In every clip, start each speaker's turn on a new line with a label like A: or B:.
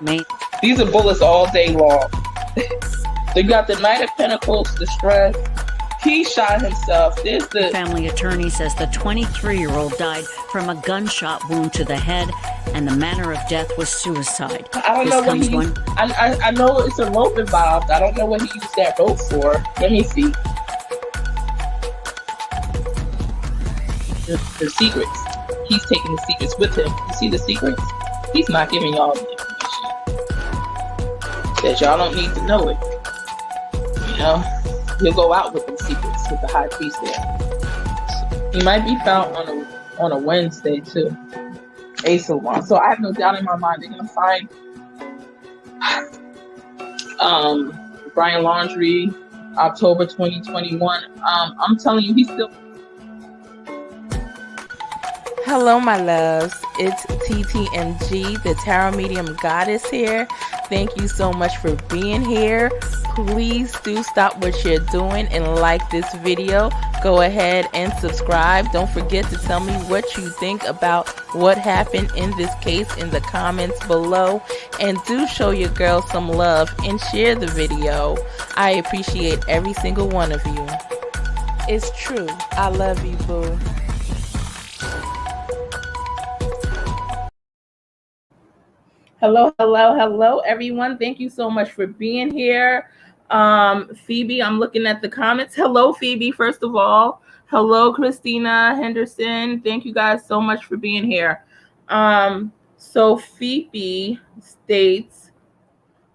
A: Mate.
B: These are bullets all day long. They got the Knight of Pentacles, the Strength. He shot himself. There's
A: The
B: the
A: family attorney says the 23-year-old died from a gunshot wound to the head, and the manner of death was suicide.
B: I don't
A: This
B: know what
A: comes
B: he
A: when
B: used. I know it's a rope involved. I don't know what he used that rope for. Let me see. The secrets. He's taking the secrets with him. You see the secrets? He's not giving y'all the information. Says y'all don't need to know it. You know? He'll go out with the secrets with the high priest there. He might be found on a Wednesday too. Ace of Wands. So I have no doubt in my mind they're gonna find Brian Laundrie, October 2021. I'm telling you, he's still.
C: Hello, my loves. It's ttmg, the Tarot Medium Goddess here. Thank you so much for being here. Please do stop what you're doing and like this video. Go ahead and subscribe. Don't forget to tell me what you think about what happened in this case in the comments below. And do show your girl some love and share the video. I appreciate every single one of you. It's true. I love you, boo.
B: Hello, everyone. Thank you so much for being here. Phoebe, I'm looking at the comments. Hello, Phoebe, first of all. Hello, Christina Henderson. Thank you guys so much for being here. So Phoebe states,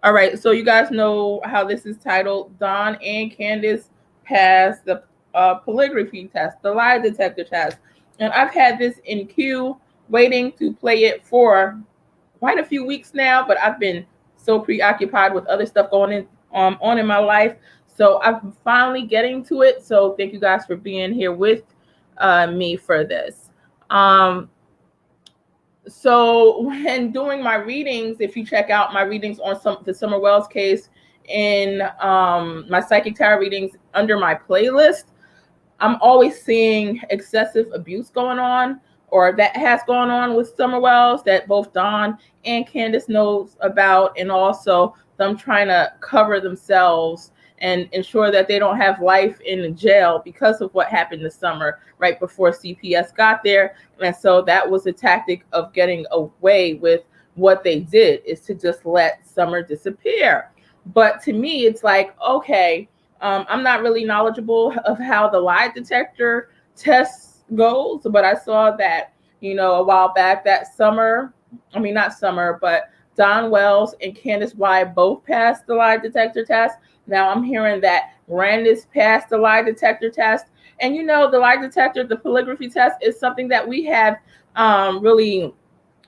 B: all right, so you guys know how this is titled. Don and Candus passed the polygraphy test, the lie detector test. And I've had this in queue, waiting to play it for quite a few weeks now, but I've been so preoccupied with other stuff going on in my life. So I'm finally getting to it. So thank you guys for being here with me for this. So when doing my readings, if you check out my readings on the Summer Wells case in my psychic tarot readings under my playlist, I'm always seeing excessive abuse going on, or that has gone on with Summer Wells, that both Dawn and Candus knows about, and also them trying to cover themselves and ensure that they don't have life in jail because of what happened this summer right before CPS got there. And so that was a tactic of getting away with what they did, is to just let Summer disappear. But to me, it's like, okay, I'm not really knowledgeable of how the lie detector test goes, but I saw that, a while back that but Don Wells and Candace White both passed the lie detector test. Now I'm hearing that Randis passed the lie detector test. And the lie detector, the polygraphy test, is something that we have really,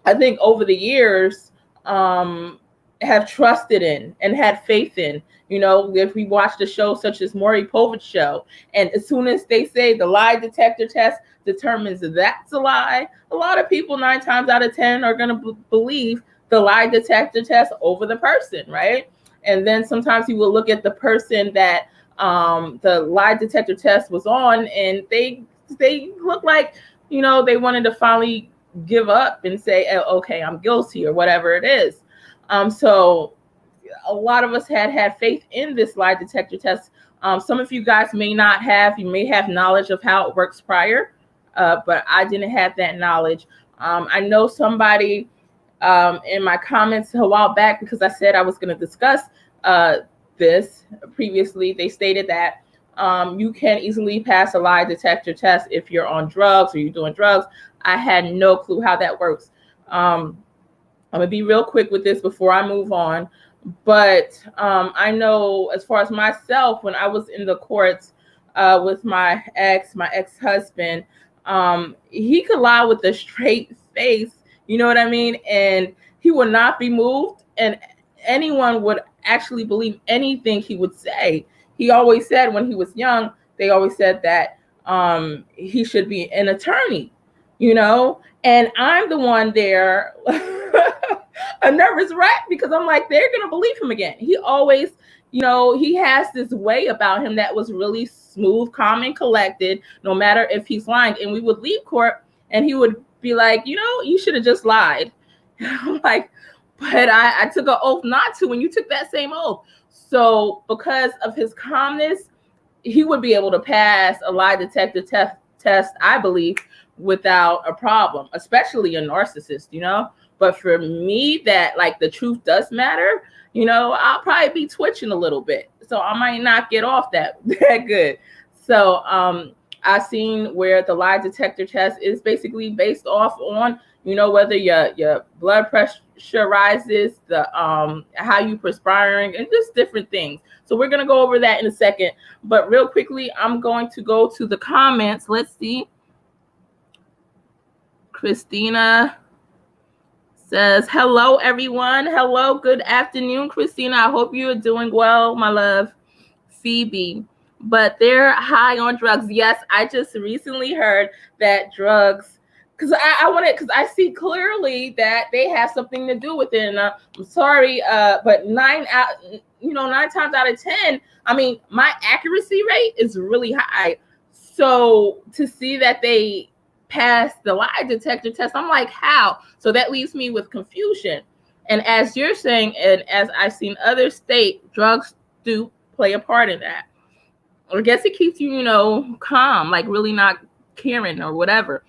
B: I think, over the years have trusted in and had faith in. If we watched a show such as Maury Povich show, and as soon as they say the lie detector test determines that's a lie, a lot of people 9 times out of 10 are going to believe the lie detector test over the person, right? And then sometimes you will look at the person that the lie detector test was on, and they look like, they wanted to finally give up and say, okay, I'm guilty, or whatever it is. So a lot of us had faith in this lie detector test. Some of you guys may not have. You may have knowledge of how it works prior, but I didn't have that knowledge. I know somebody in my comments a while back, because I said I was going to discuss this previously, they stated that you can easily pass a lie detector test if you're on drugs or you're doing drugs. I had no clue how that works. I'm going to be real quick with this before I move on. But I know, as far as myself, when I was in the courts with my ex-husband, he could lie with a straight face, you know what I mean? And he would not be moved, and anyone would actually believe anything he would say. He always said, when he was young, they always said that he should be an attorney, and I'm the one there a nervous wreck, because I'm like, they're going to believe him again. He always, he has this way about him that was really smooth, calm, and collected, no matter if he's lying. And we would leave court and he would be like, you should have just lied. I'm like, but I took an oath not to, and you took that same oath. So because of his calmness, he would be able to pass a lie detector test, I believe, without a problem, especially a narcissist, you know. But for me, that like the truth does matter, you know, I'll probably be twitching a little bit, so I might not get off that good. So I've seen where the lie detector test is basically based off on, you know, whether your blood pressure rises, the how you perspiring, and just different things. So we're gonna go over that in a second. But real quickly, I'm going to go to the comments. Let's see. Christina says, hello, everyone. Hello, good afternoon, Christina. I hope you're doing well, my love. Phoebe, but they're high on drugs. Yes, I just recently heard that drugs, because I wanted, because I see clearly that they have something to do with it. And I'm sorry, but 9 times out of 10, I mean, my accuracy rate is really high. So to see that they passed the lie detector test, I'm like, how? So that leaves me with confusion. And as you're saying, and as I've seen others state, drugs do play a part in that. I guess it keeps you, you know, calm, like really not caring or whatever.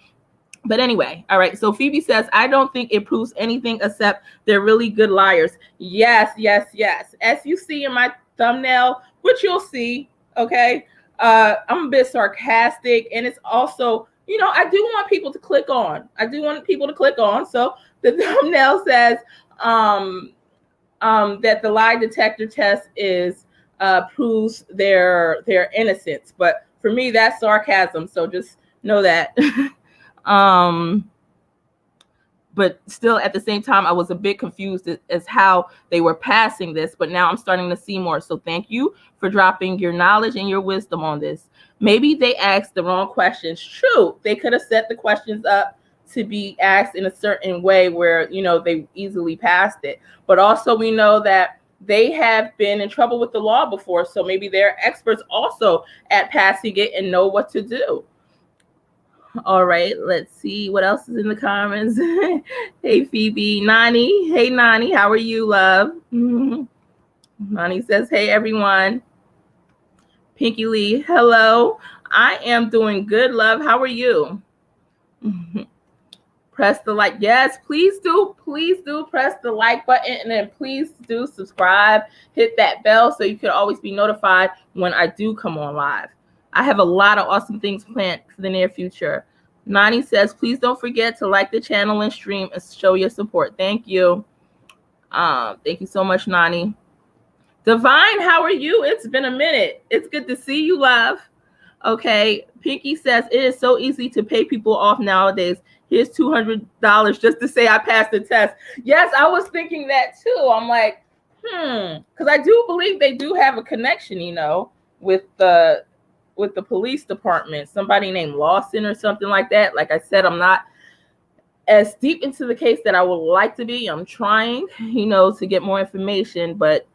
B: But anyway, all right. So Phoebe says, I don't think it proves anything except they're really good liars. Yes, yes, yes. As you see in my thumbnail, which you'll see, okay, I'm a bit sarcastic, and it's also, you know, I do want people to click on. So the thumbnail says that the lie detector test is proves their innocence. But for me, that's sarcasm. So just know that. But still, at the same time, I was a bit confused as how they were passing this, but now I'm starting to see more. So thank you for dropping your knowledge and your wisdom on this. Maybe they asked the wrong questions. True, they could have set the questions up to be asked in a certain way where, you know, they easily passed it. But also we know that they have been in trouble with the law before, so maybe they're experts also at passing it and know what to do. All right, let's see what else is in the comments. Hey, Phoebe. Nani. Hey, Nani. How are you, love? Nani says, hey, everyone. Pinky Lee. Hello. I am doing good, love. How are you? Press the like. Yes, please do. Please do press the like button, and then please do subscribe. Hit that bell so you can always be notified when I do come on live. I have a lot of awesome things planned for the near future. Nani says, please don't forget to like the channel and stream and show your support. Thank you. Thank you so much, Nani. Divine, how are you? It's been a minute. It's good to see you, love. Okay. Pinky says, it is so easy to pay people off nowadays. Here's $200 just to say I passed the test. Yes, I was thinking that too. I'm like, because I do believe they do have a connection, you know, with the police department, somebody named Lawson or something like that. Like I said, I'm not as deep into the case that I would like to be. I'm trying, you know, to get more information, but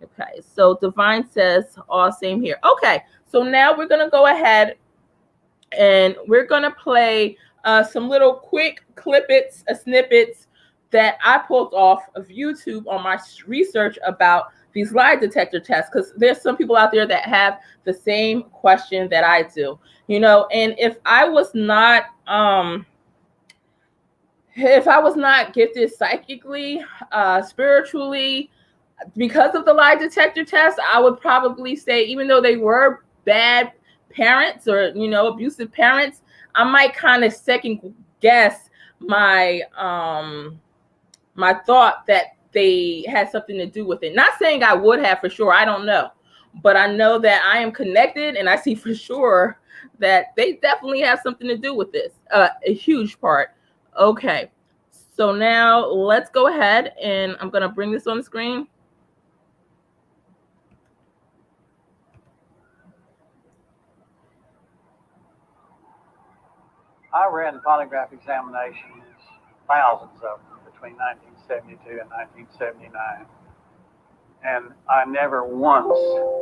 B: okay. So Divine says, all same here. Okay. So now we're going to go ahead and we're going to play some little quick snippets that I pulled off of YouTube on my research about these lie detector tests, because there's some people out there that have the same question that I do, you know. And if I was not gifted psychically, spiritually, because of the lie detector test, I would probably say, even though they were bad parents or, you know, abusive parents, I might kind of second guess my my thought that they had something to do with it. Not saying I would have for sure. I don't know. But I know that I am connected, and I see for sure that they definitely have something to do with this. A huge part. Okay. So now let's go ahead, and I'm going to bring this on the screen.
D: I ran polygraph examinations, thousands of them, between 1972 and 1979. And I never once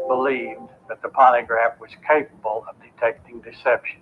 D: believed that the polygraph was capable of detecting deception.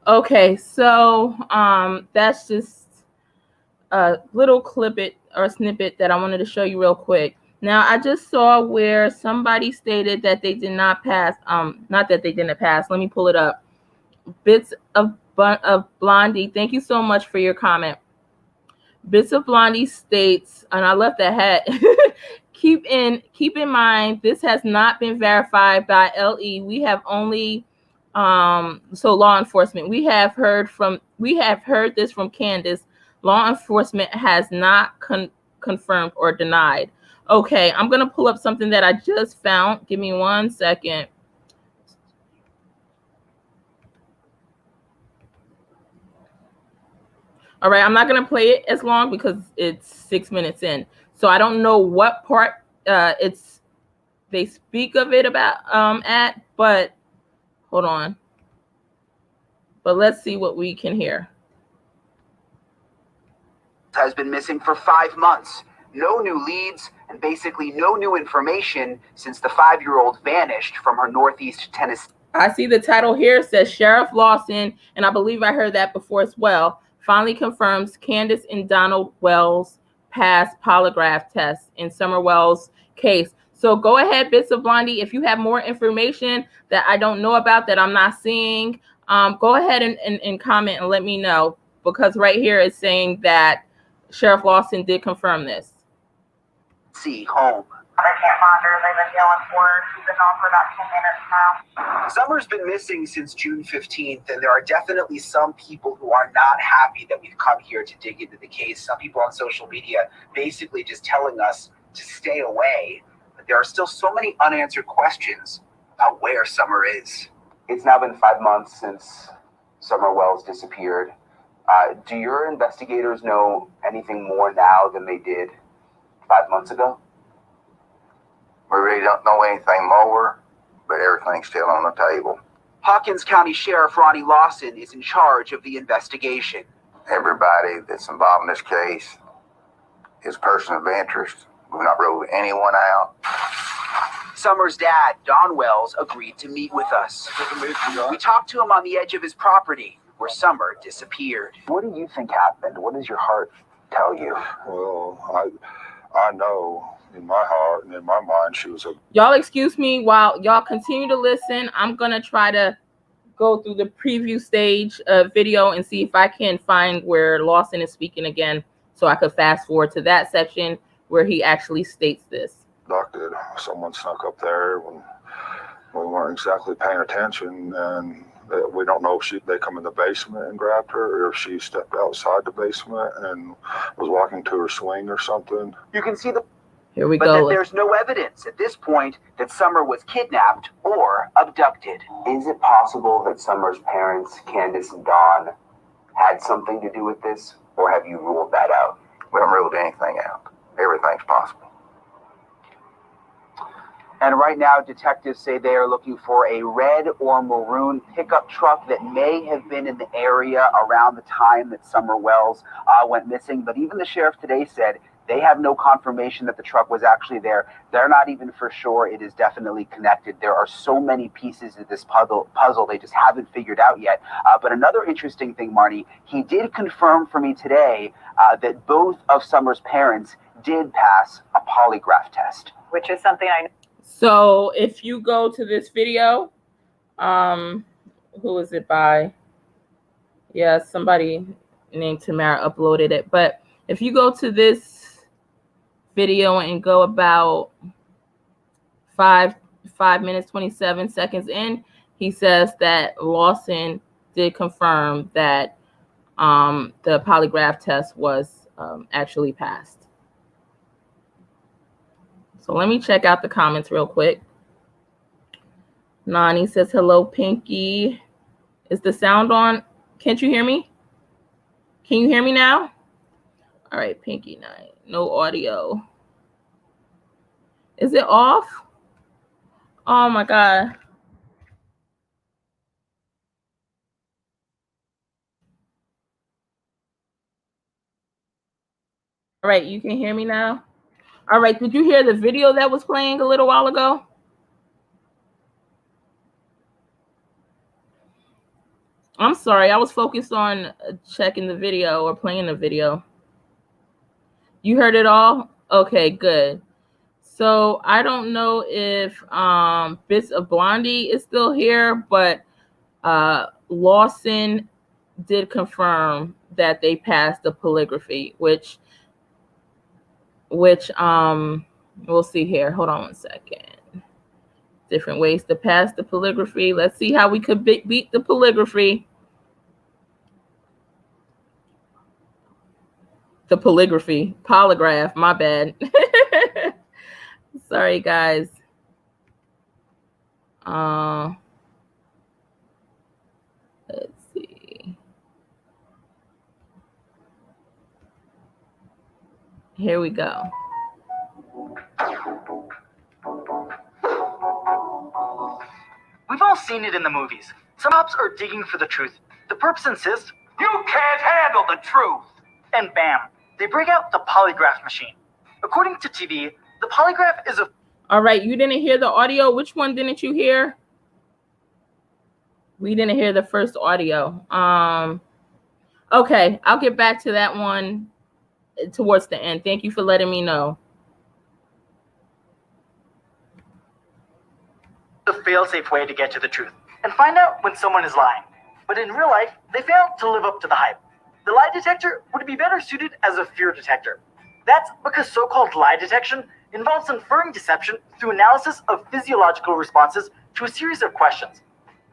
B: Okay, so that's just a little snippet that I wanted to show you real quick. Now, I just saw where somebody stated that they did not pass. Not that they didn't pass. Let me pull it up. Bits of Blondie. Thank you so much for your comment. Bits of Blondie states, and I left that hat. keep in mind, this has not been verified by LE. We have only so law enforcement. We have heard this from Candus. Law enforcement has not confirmed or denied. Okay, I'm gonna pull up something that I just found. Give me 1 second. All right, I'm not gonna play it as long because it's 6 minutes in. So I don't know what part they speak of it about at, but hold on. But let's see what we can hear.
E: Has been missing for 5 months. No new leads and basically no new information since the 5-year-old vanished from her Northeast Tennessee.
B: I see the title here says Sheriff Lawson, and I believe I heard that before as well, finally confirms Candus and Donald Wells passed polygraph tests in Summer Wells' case. So go ahead, Bits of Blondie. If you have more information that I don't know about, that I'm not seeing, go ahead and comment and let me know, because right here it's saying that Sheriff Lawson did confirm this.
E: See home.
F: They can't find her. They've been yelling for her. She's been gone for about 10 minutes now.
E: Summer's been missing since June 15th, and there are definitely some people who are not happy that we've come here to dig into the case. Some people on social media basically just telling us to stay away. But there are still so many unanswered questions about where Summer is. It's now been 5 months since Summer Wells disappeared. Do your investigators know anything more now than they did 5 months ago?
G: We really don't know anything more, but everything's still on the table.
E: Hawkins County Sheriff Ronnie Lawson is in charge of the investigation.
G: Everybody that's involved in this case is a person of interest. We've not ruled anyone out.
E: Summer's dad, Don Wells, agreed to meet with us. We talked to him on the edge of his property, where Summer disappeared. What do you think happened? What does your heart tell you?
H: Well, I know in my heart and in my mind she was a...
B: Y'all excuse me while y'all continue to listen. I'm going to try to go through the preview stage video and see if I can find where Lawson is speaking again, so I could fast forward to that section where he actually states this.
H: Abducted. Someone snuck up there when we weren't exactly paying attention, and we don't know if they come in the basement and grabbed her, or if she stepped outside the basement and was walking to her swing or something.
E: You can see the...
B: Here we
E: but
B: go.
E: That there's no evidence at this point that Summer was kidnapped or abducted. Is it possible that Summer's parents, Candus and Dawn, had something to do with this, or have you ruled that out?
G: We haven't ruled anything out. Everything's possible.
E: And right now, detectives say they are looking for a red or maroon pickup truck that may have been in the area around the time that Summer Wells went missing. But even the sheriff today said they have no confirmation that the truck was actually there. They're not even for sure it is definitely connected. There are so many pieces of this puzzle they just haven't figured out yet. But another interesting thing, Marnie, he did confirm for me today that both of Summer's parents did pass a polygraph test.
F: Which is something I know.
B: So if you go to this video, who is it by? Yeah, somebody named Tamara uploaded it. But if you go to this video and go about 5 minutes, 27 seconds in, he says that Lawson did confirm that the polygraph test was actually passed. So let me check out the comments real quick. Nani says, hello, Pinky. Is the sound on? Can't you hear me? Can you hear me now? All right, Pinky Night. No audio. Is it off? Oh, my God. All right, you can hear me now? All right, did you hear the video that was playing a little while ago? I'm sorry, I was focused on checking the video or playing the video. You heard it all? Okay, good. So I don't know if Bits of Blondie is still here, but Lawson did confirm that they passed the polygraphy, which we'll see here. Hold on one second. Different ways to pass the polygraphy. Let's see how we could beat the polygraphy. The polygraph, my bad. Sorry, guys. Let's see. Here we go.
I: We've all seen it in the movies. Some cops are digging for the truth. The perps insist, "You can't handle the truth!" And bam, they break out the polygraph machine. According to TV, the polygraph is a...
B: All right, you didn't hear the audio. Which one didn't you hear? We didn't hear the first audio. Okay, I'll get back to that one towards the end. Thank you for letting me know.
I: ...a fail-safe way to get to the truth and find out when someone is lying. But in real life, they fail to live up to the hype. The lie detector would be better suited as a fear detector. That's because so-called lie detection involves inferring deception through analysis of physiological responses to a series of questions.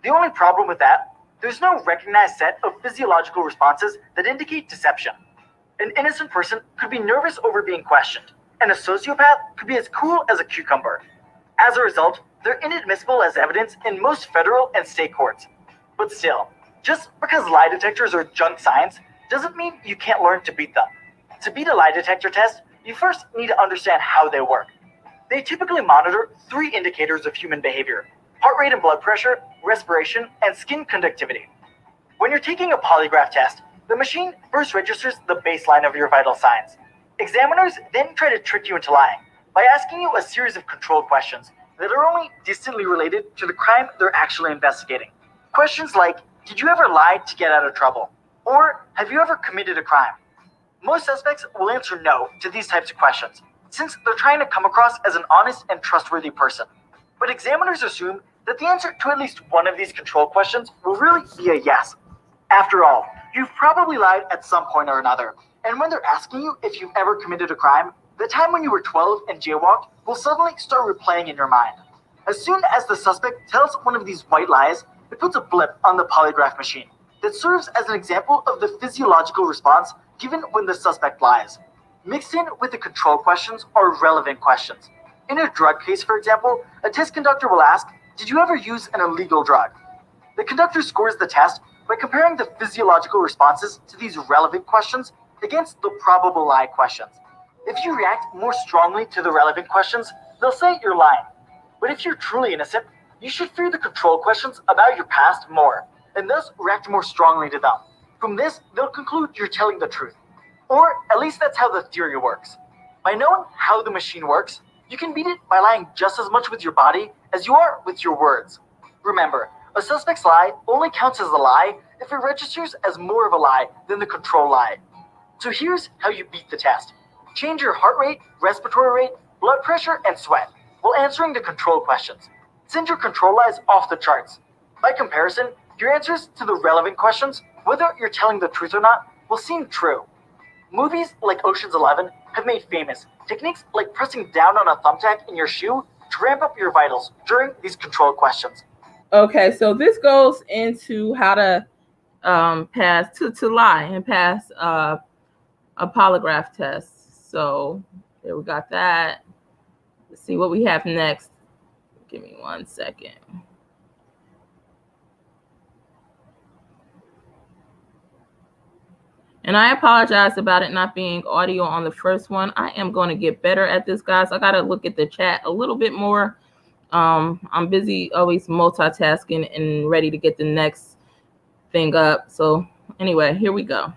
I: The only problem with that, there's no recognized set of physiological responses that indicate deception. An innocent person could be nervous over being questioned, and a sociopath could be as cool as a cucumber. As a result, they're inadmissible as evidence in most federal and state courts. But still, just because lie detectors are junk science doesn't mean you can't learn to beat them. To beat a lie detector test, you first need to understand how they work. They typically monitor 3 indicators of human behavior: heart rate and blood pressure, respiration, and skin conductivity. When you're taking a polygraph test, the machine first registers the baseline of your vital signs. Examiners then try to trick you into lying by asking you a series of control questions that are only distantly related to the crime they're actually investigating. Questions like, did you ever lie to get out of trouble? Or have you ever committed a crime? Most suspects will answer no to these types of questions, since they're trying to come across as an honest and trustworthy person. But examiners assume that the answer to at least one of these control questions will really be a yes. After all, you've probably lied at some point or another, and when they're asking you if you've ever committed a crime, the time when you were 12 and jaywalked will suddenly start replaying in your mind. As soon as the suspect tells one of these white lies, it puts a blip on the polygraph machine that serves as an example of the physiological response given when the suspect lies. Mixed in with the control questions are relevant questions. In a drug case, for example, a test conductor will ask, did you ever use an illegal drug? The conductor scores the test by comparing the physiological responses to these relevant questions against the probable lie questions. If you react more strongly to the relevant questions, they'll say you're lying. But if you're truly innocent, you should fear the control questions about your past more, and thus react more strongly to them. From this, they'll conclude you're telling the truth. Or at least that's how the theory works. By knowing how the machine works, you can beat it by lying just as much with your body as you are with your words. Remember, a suspect's lie only counts as a lie if it registers as more of a lie than the control lie. So here's how you beat the test. Change your heart rate, respiratory rate, blood pressure, and sweat while answering the control questions. Send your control lies off the charts. By comparison, your answers to the relevant questions, whether you're telling the truth or not, will seem true. Movies like Ocean's 11 have made famous techniques like pressing down on a thumbtack in your shoe to ramp up your vitals during these control questions.
B: Okay, so this goes into how to pass to lie and pass a polygraph test. So there we got that. Let's see what we have next. Give me 1 second. And I apologize about it not being audio on the first one. I am going to get better at this, guys. I got to look at the chat a little bit more. I'm busy always multitasking and ready to get the next thing up. So anyway, here we go.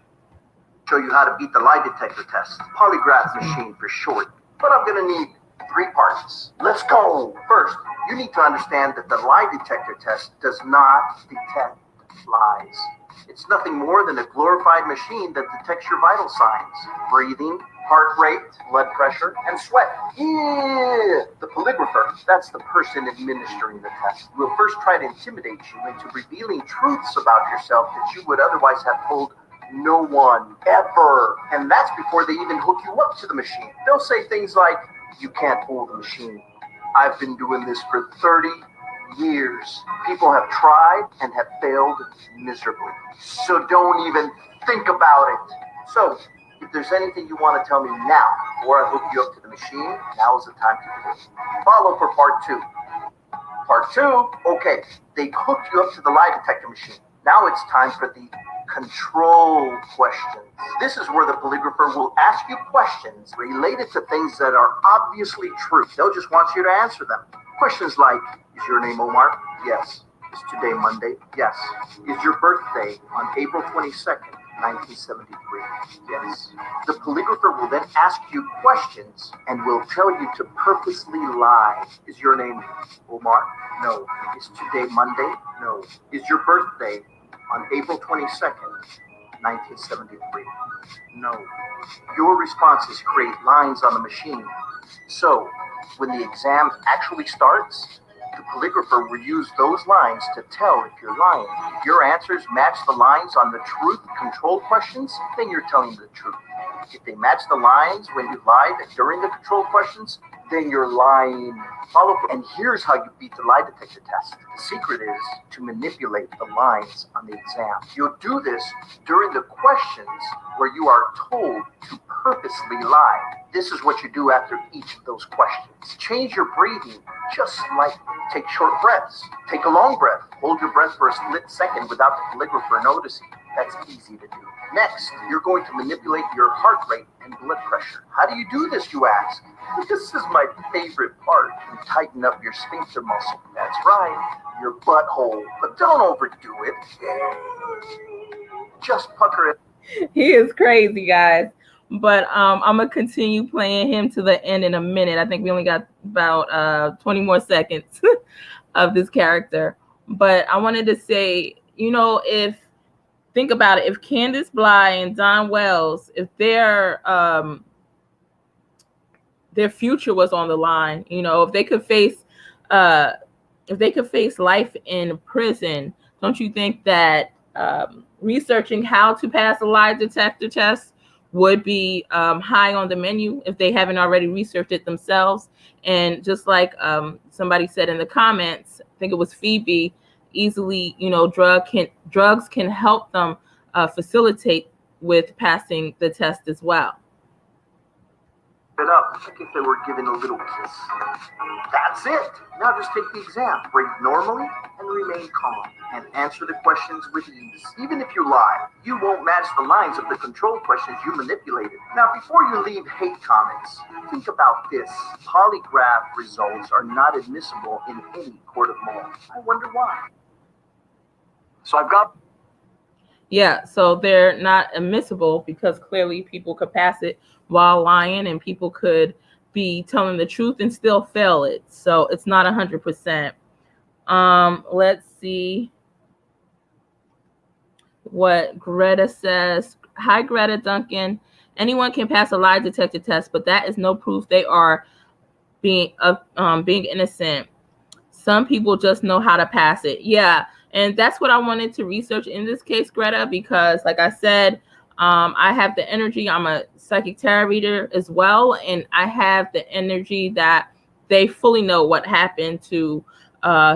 J: Show you how to beat the lie detector test. Polygraph machine for short. But I'm going to need 3 parts. Let's go. First, you need to understand that the lie detector test does not detect lies. It's nothing more than a glorified machine that detects your vital signs: breathing, heart rate, blood pressure, and sweat. Yeah. The polygrapher, that's the person administering the test, will first try to intimidate you into revealing truths about yourself that you would otherwise have told no one ever. And that's before they even hook you up to the machine. They'll say things like, "You can't pull the machine. I've been doing this for 30 years. People have tried and have failed miserably. So don't even think about it." So, if there's anything you want to tell me now, or I hook you up to the machine, now is the time to do it. Follow for part 2. Part 2, okay, they hooked you up to the lie detector machine. Now it's time for the control questions. This is where the polygrapher will ask you questions related to things that are obviously true. They'll just want you to answer them. Questions like, is your name Omar? Yes. Is today Monday? Yes. Is your birthday on April 22nd, 1973? Yes. The polygrapher will then ask you questions and will tell you to purposely lie. Is your name Omar? No. Is today Monday? No. Is your birthday on April 22nd, 1973? No. Your responses create lines on the machine. So, when the exam actually starts, the polygrapher will use those lines to tell if you're lying. If your answers match the lines on the truth control questions, then you're telling the truth. If they match the lines when you lied during the control questions, then you're lying. And here's how you beat the lie detector test. The secret is to manipulate the lines on the exam. You'll do this during the questions where you are told to purposely lie. This is what you do after each of those questions. Change your breathing, just like take short breaths. Take a long breath. Hold your breath for a split second without the polygrapher noticing. That's easy to do. Next, you're going to manipulate your heart rate and blood pressure. How do you do this, you ask? This is my favorite part. You tighten up your sphincter muscle. That's right, your butthole. But don't overdo it. Just pucker it.
B: He is crazy, guys. But I'm gonna continue playing him to the end in a minute. I think we only got about 20 more seconds of this character. But I wanted to say, think about it. If Candace Bly and Don Wells, if their future was on the line, if they could face life in prison, don't you think that researching how to pass a lie detector test would be high on the menu if they haven't already researched it themselves? And just like somebody said in the comments, I think it was Phoebe, easily, drugs can help them facilitate with passing the test as well.
J: It up, like if they were giving a little kiss. That's it. Now just take the exam, breathe normally, and remain calm, and answer the questions with ease. Even if you lie, you won't match the lines of the control questions you manipulated. Now, before you leave hate comments, think about this. Polygraph results are not admissible in any court of law. I wonder why.
D: So I've got...
B: Yeah, so they're not admissible because clearly people could pass it while lying, and people could be telling the truth and still fail it. So it's not 100%. Let's see what Greta says. Hi, Greta Duncan. Anyone can pass a lie detector test, but that is no proof they are being innocent. Some people just know how to pass it. Yeah. And that's what I wanted to research in this case, Greta, because like I said, I have the energy. I'm a psychic tarot reader as well. And I have the energy that they fully know what happened to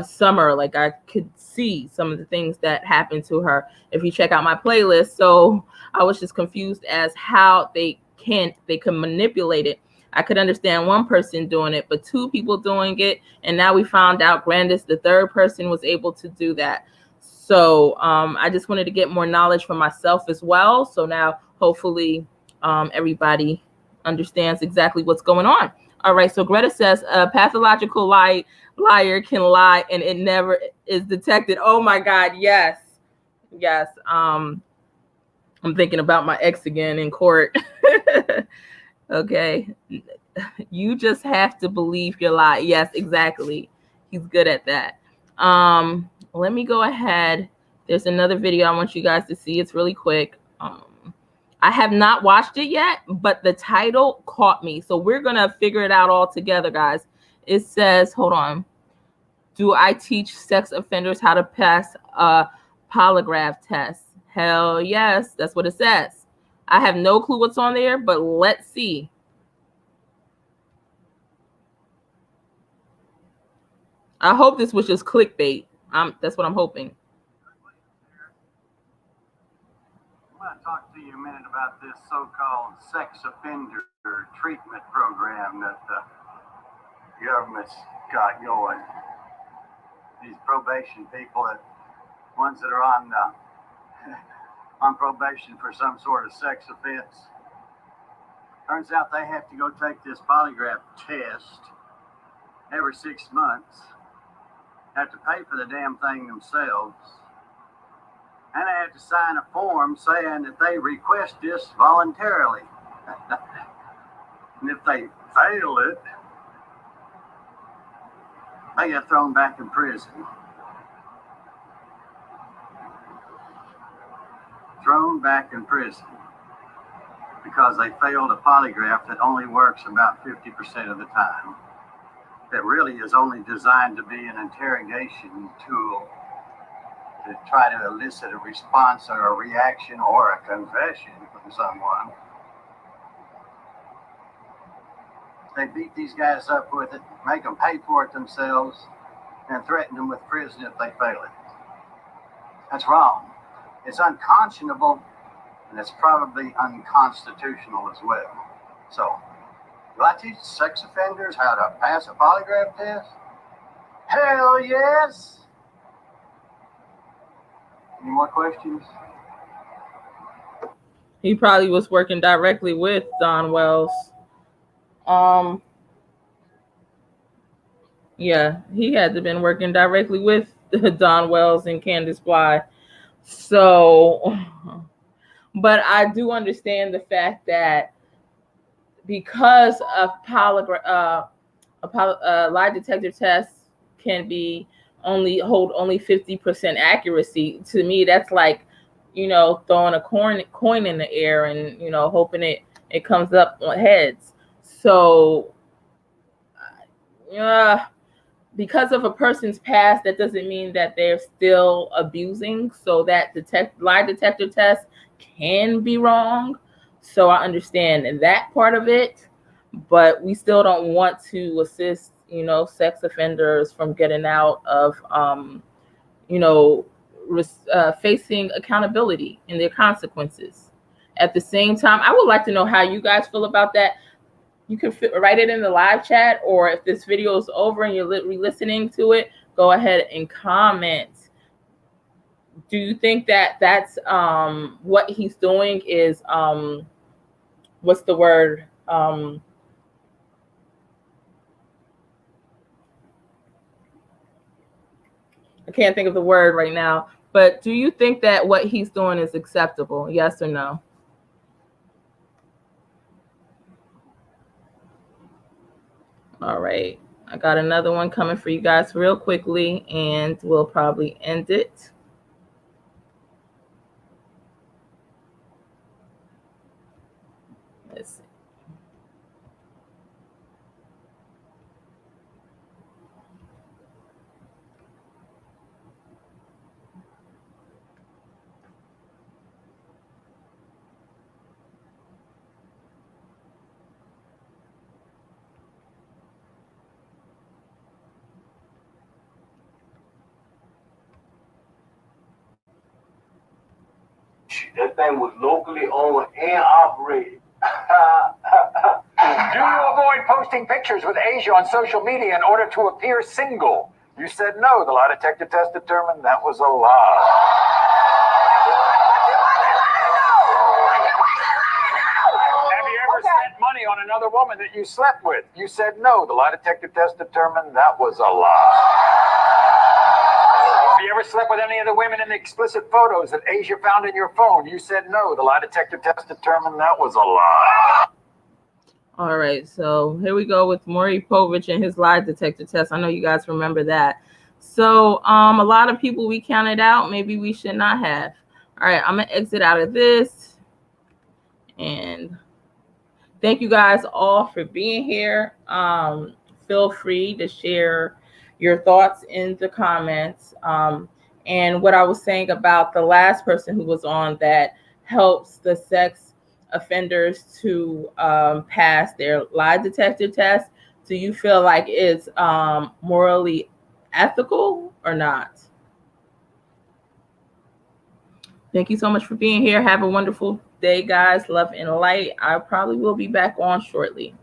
B: Summer. Like I could see some of the things that happened to her if you check out my playlist. So I was just confused as how they can manipulate it. I could understand one person doing it, but two people doing it. And now we found out Candus, the third person, was able to do that. So I just wanted to get more knowledge for myself as well. So now hopefully everybody understands exactly what's going on. All right. So Greta says a pathological liar can lie and it never is detected. Oh, my God. Yes. Yes. I'm thinking about my ex again in court. Okay. You just have to believe your lie. Yes, exactly. He's good at that. Let me go ahead. There's another video I want you guys to see. It's really quick. I have not watched it yet, but the title caught me. So we're going to figure it out all together, guys. It says, hold on. Do I teach sex offenders how to pass a polygraph test? Hell yes. That's what it says. I have no clue what's on there, but let's see. I hope this was just clickbait. That's what I'm hoping.
D: I want to talk to you a minute about this so-called sex offender treatment program that the government's got going. These probation people, ones that are on probation for some sort of sex offense. Turns out they have to go take this polygraph test every 6 months. Have to pay for the damn thing themselves. And they have to sign a form saying that they request this voluntarily. And if they fail it, they get thrown back in prison. Thrown back in prison because they failed a polygraph that only works about 50% of the time. That really is only designed to be an interrogation tool to try to elicit a response or a reaction or a confession from someone. They beat these guys up with it, make them pay for it themselves, and threaten them with prison if they fail it. That's wrong. It's unconscionable, and it's probably unconstitutional as well. So, do I teach sex offenders how to pass a polygraph test? Hell yes! Any more questions?
B: He probably was working directly with Don Wells. Yeah, he had to have been working directly with Don Wells and Candus Bly. So, but I do understand the fact that because a lie detector test can hold only 50% accuracy. To me, that's like, throwing a coin in the air and, hoping it comes up on heads. So, because of a person's past, that doesn't mean that they're still abusing. So that lie detector test can be wrong. So I understand that part of it, but we still don't want to assist, sex offenders from getting out of, facing accountability and their consequences. At the same time, I would like to know how you guys feel about that. You can write it in the live chat, or if this video is over and you're re-listening to it, go ahead and comment. Do you think that that's what he's doing is what's the word? I can't think of the word right now, but do you think that what he's doing is acceptable? Yes or no? All right. I got another one coming for you guys real quickly, and we'll probably end it. Let's see.
K: That thing was locally owned and operated.
L: Do you avoid posting pictures with Asia on social media in order to appear single? You said no. The lie detector test determined that was a lie. Have you ever spent money on another woman that you slept with? You said no. The lie detector test determined that was a lie. Have you ever slept with any of the women in the explicit photos that Asia found in your phone? You said no. The lie detector test determined that was a lie.
B: All right, so here we go with Maury Povich and his lie detector test. I know you guys remember that. So a lot of people we counted out, maybe we should not have. All right, I'm gonna exit out of this. And thank you guys all for being here. Feel free to share your thoughts in the comments. And what I was saying about the last person who was on that helps the sex offenders to pass their lie detector test. Do you feel like it's morally ethical or not? Thank you so much for being here. Have a wonderful day, guys. Love and light. I probably will be back on shortly.